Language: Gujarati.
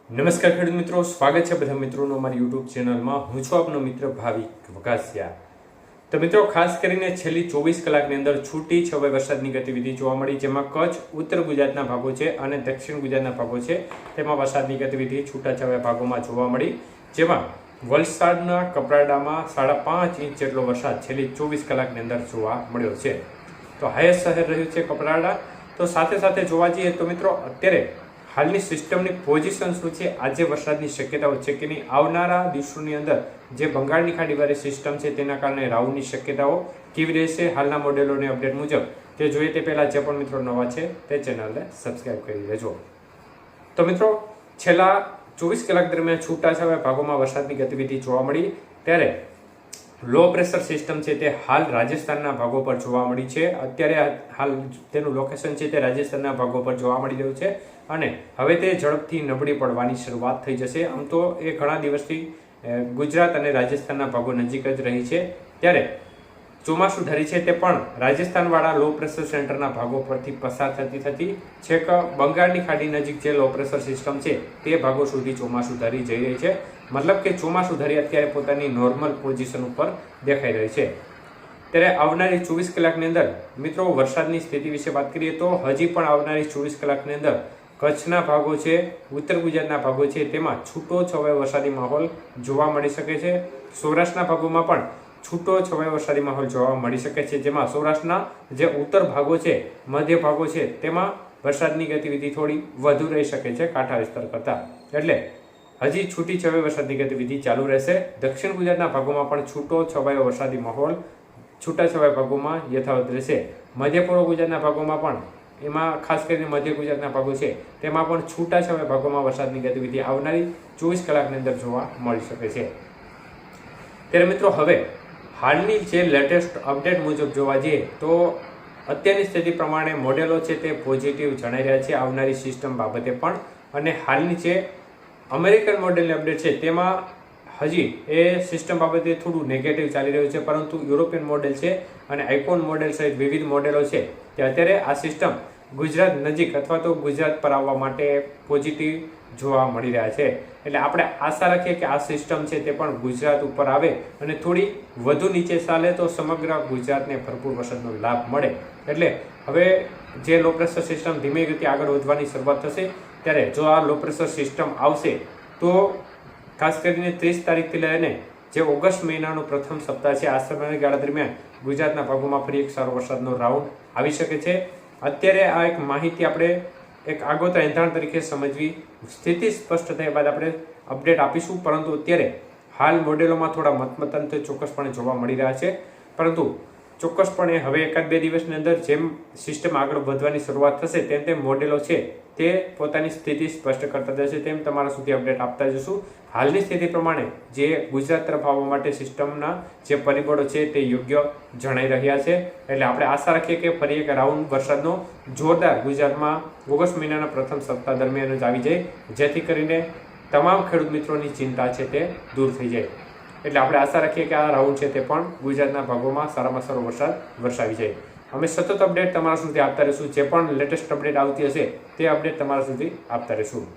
નમસ્કાર ખેડૂત મિત્રો, સ્વાગત છે બધા મિત્રોનો અમારી યુટ્યુબ ચેનલમાં। હું છું આપનો મિત્ર ભાવિક વઘાસિયા। તો મિત્રો, ખાસ કરીને છેલ્લી 24 કલાકની અંદર છૂટી છવાઈ વરસાદની ગતિવિધિ જોવા મળી, જેમાં કચ્છ, ઉત્તર ગુજરાતના ભાગો છે અને દક્ષિણ ગુજરાતના ભાગો છે તેમાં વરસાદની ગતિવિધિ છૂટાછવાયા ભાગોમાં જોવા મળી, જેમાં વલસાડના કપરાડામાં 5.5 ઇંચ જેટલો વરસાદ છેલ્લી 24 કલાકની અંદર જોવા મળ્યો છે। તો હાઈએસ્ટ શહેર રહ્યું છે કપરાડા। તો સાથે સાથે જોવા જઈએ તો મિત્રો, અત્યારે હાલની સિસ્ટમની પોઝિશન શું છે, આજે વરસાદની શક્યતાઓ છે કે નહીં, આવનારા દિવસોની અંદર જે બંગાળની ખાડીવાળી સિસ્ટમ છે તેના કારણે રાઉન્ડની શક્યતાઓ કેવી રહેશે, હાલના મોડેલોની અપડેટ મુજબ તે જોઈએ તે પહેલાં જે પણ મિત્રો નવા છે તે ચેનલને સબસ્ક્રાઈબ કરી લેજો। તો મિત્રો, છેલ્લા 24 કલાક દરમિયાન છૂટાછવાયા ભાગોમાં વરસાદની ગતિવિધિ જોવા મળી, ત્યારે લો પ્રેશર સિસ્ટમ છે તે હાલ રાજસ્થાનના ભાગો પર જોવા મળી છે। અત્યારે હાલ તેનું લોકેશન છે તે રાજસ્થાનના ભાગો પર જોવા મળી રહ્યું છે અને હવે તે ઝડપથી નબળી પડવાની શરૂઆત થઈ જશે। આમ તો એ ઘણા દિવસથી ગુજરાત અને રાજસ્થાનના ભાગો નજીક જ રહી છે, ત્યારે ચોમાસું ધરી છે તે પણ રાજસ્થાનવાળા લો પ્રેશર સેન્ટરના ભાગો પરથી પસાર થતી છેક બંગાળની ખાડી નજીક જે લો પ્રેશર સિસ્ટમ છે તે ભાગો સુધી ચોમાસું ધરી જઈ રહી છે। મતલબ કે ચોમાસું ધરી અત્યારે પોતાની નોર્મલ પોઝિશન ઉપર દેખાઈ રહી છે। ત્યારે આવનારી 24 કલાકની અંદર મિત્રો વરસાદની સ્થિતિ વિશે વાત કરીએ તો હજી પણ આવનારી 24 કલાકની અંદર કચ્છના ભાગો છે, ઉત્તર ગુજરાતના ભાગો છે તેમાં છૂટો છવાયો વરસાદી માહોલ જોવા મળી શકે છે। સૌરાષ્ટ્રના ભાગોમાં પણ છૂટો છવાયો વરસાદી માહોલ જોવા મળી શકે છે, જેમાં સૌરાષ્ટ્રના જે ઉત્તર ભાગો છે, મધ્ય ભાગો છે તેમાં વરસાદની ગતિવિધિ થોડી વધુ રહી શકે છે કાંઠા વિસ્તાર કરતાં, એટલે હજી છૂટી છવાઈ વરસાદની ગતિવિધિ ચાલુ રહેશે। દક્ષિણ ગુજરાતના ભાગોમાં પણ છૂટો છવાયો વરસાદી માહોલ છૂટાછવાયા ભાગોમાં યથાવત રહેશે। મધ્ય પૂર્વ ગુજરાતના ભાગોમાં પણ, એમાં ખાસ કરીને મધ્ય ગુજરાતના ભાગો છે તેમાં પણ છૂટાછવાયા ભાગોમાં વરસાદની ગતિવિધિ આવનારી 24 કલાકની અંદર જોવા મળી શકે છે। ત્યારે મિત્રો, હવે હાલની જે લેટેસ્ટ અપડેટ મુજબ જોવા જઈએ તો અત્યારની સ્થિતિ પ્રમાણે મોડેલો છે તે પોઝિટિવ જણાઈ રહ્યા છે આવનારી સિસ્ટમ બાબતે પણ, અને હાલની જે અમેરિકન મોડેલની અપડેટ છે તેમાં હજી એ સિસ્ટમ બાબતે થોડું નેગેટિવ ચાલી રહ્યું છે, પરંતુ યુરોપિયન મોડેલ છે અને આઇકોન મોડેલ સહિત વિવિધ મોડેલો છે તે અત્યારે આ સિસ્ટમ ગુજરાત નજીક અથવા તો ગુજરાત પર આવવા માટે પોઝિટિવ જોવા મળી રહ્યા છે। એટલે આપણે આશા રાખીએ કે આ સિસ્ટમ છે તે પણ ગુજરાત ઉપર આવે અને થોડી વધુ નીચે ચાલે તો સમગ્ર ગુજરાતને ભરપૂર વરસાદનો લાભ મળે। એટલે હવે જે લો પ્રેશર સિસ્ટમ ધીમી ગતિ આગળ વધવાની શરૂઆત થશે, ત્યારે જો આ લો પ્રેશર સિસ્ટમ આવશે તો ખાસ કરીને 30 તારીખથી લઈને જે ઓગસ્ટ મહિનાનો પ્રથમ સપ્તાહ છે આ સમયગાળા દરમિયાન ગુજરાતના ભાગોમાં ફરી એક સારો વરસાદનો રાઉન્ડ આવી શકે છે। અત્યારે આ એક માહિતી આપણે એક આગોતરા એંધાણ તરીકે સમજવી, સ્થિતિ સ્પષ્ટ થયા બાદ આપણે અપડેટ આપીશું, પરંતુ અત્યારે હાલ મોડેલોમાં થોડા મતમતાંતર ચોક્કસપણે જોવા મળી રહ્યા છે, પરંતુ ચોક્કસપણે હવે 1-2 દિવસની અંદર જેમ સિસ્ટમ આગળ વધવાની શરૂઆત થશે તેમ તેમ મોડેલો છે તે પોતાની સ્થિતિ સ્પષ્ટ કરતા જશે, તેમ તમારા સુધી અપડેટ આપતા જશું। હાલની સ્થિતિ પ્રમાણે જે ગુજરાત તરફ આવવા માટે સિસ્ટમના જે પરિબળો છે તે યોગ્ય જણાઈ રહ્યા છે, એટલે આપણે આશા રાખીએ કે ફરી એક રાઉન્ડ વરસાદનો જોરદાર ગુજરાતમાં ઓગસ્ટ મહિનાના પ્રથમ સપ્તાહ દરમિયાન જ આવી જાય, જેથી કરીને તમામ ખેડૂત મિત્રોની ચિંતા છે તે દૂર થઈ જાય। એટલે આપણે આશા રાખીએ કે આ રાઉન્ડ છે તે પણ ગુજરાતના ભાગોમાં સારામાં સારો વરસાદ વરસાવી જાય। અમે સતત અપડેટ તમારા સુધી આપતા રહીશું, જે પણ લેટેસ્ટ અપડેટ આવતી હશે તે અપડેટ તમારા સુધી આપતા રહીશું।